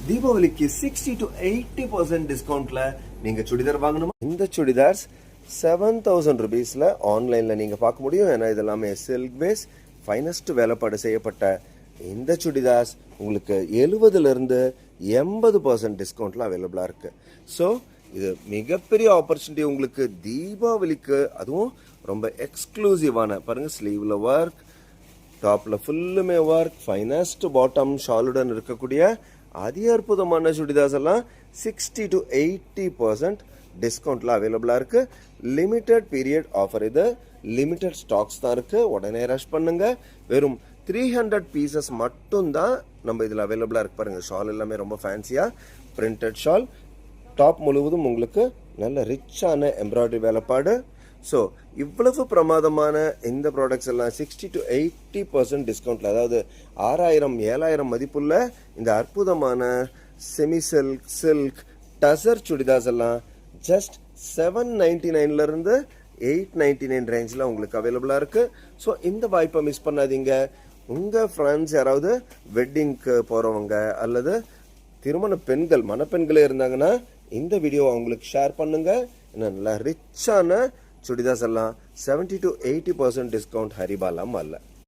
தீபாவளிக்கு 60 to 80% டிஸ்கவுண்ட்ல நீங்க சுடிதார் வாங்கணுமா? இந்த சுடிதார்ஸ் 7000 rupeesல ஆன்லைன்ல நீங்க பார்க்க முடியும். ஏன்னா இதெல்லாமே சில்க் பேஸ் ஃபைனஸ்ட் வேலைப்பாடு செய்யப்பட்ட இந்த சுடிதார்ஸ் உங்களுக்கு 70ல இருந்து 80% டிஸ்கவுண்ட்ல அவைலபிளா இருக்கு. ஸோ இது மிகப்பெரிய ஆப்பர்ச்சுனிட்டி உங்களுக்கு தீபாவளிக்கு, அதுவும் ரொம்ப எக்ஸ்க்ளூசிவான பாருங்க, ஸ்லீவ்ல ஒர்க், டாப்ல ஃபுல்லுமே ஒர்க், ஃபைனஸ்ட் பாட்டம் ஷாலுடன் இருக்கக்கூடிய அதி அற்புதமான சுடிதார்ஸ் எல்லாம் 60 to 80% டிஸ்கவுண்ட்ல அவைலபிளா இருக்கு. லிமிடெட் பீரியட் ஆஃபர், இது லிமிடெட் ஸ்டாக்ஸ் தான் இருக்கு. உடனே ரஷ் பண்ணுங்க. வெறும் 300 பீசஸ் மட்டும் தான் நம்ம இதில் அவைலபிளா இருக்கு. பாருங்க, ஷால் எல்லாமே ரொம்ப ஃபேன்சியா பிரிண்டட் ஷால், டாப் முழுவதும் உங்களுக்கு நல்ல ரிச்சான எம்ப்ராய்டரி வேலைப்பாடு. ஸோ இவ்வளவு பிரமாதமான இந்த ப்ராடக்ட்ஸ் எல்லாம் 60 to 80% டிஸ்கவுண்ட்ல, அதாவது 6000-7000 மதிப்புள்ள இந்த அற்புதமான semi silk, silk, tussar chudidars எல்லாம் ஜஸ்ட் 799ல இருந்து 899 ரேஞ்சில் உங்களுக்கு அவைலபிளா இருக்கு. ஸோ இந்த வாய்ப்பை மிஸ் பண்ணாதீங்க. உங்க ஃப்ரெண்ட்ஸ் யாராவது வெட்டிங்க்கு போறவங்க அல்லது திருமண பெண்கள், மணப்பெண்களே இருந்தாங்கன்னா இந்த வீடியோ அவங்களுக்கு ஷேர் பண்ணுங்க. நல்லா ரிச்சான சுடிதார்ஸ் எல்லாம் 70 to 80% டிஸ்கவுண்ட் ஹரிபாலா மால்ல.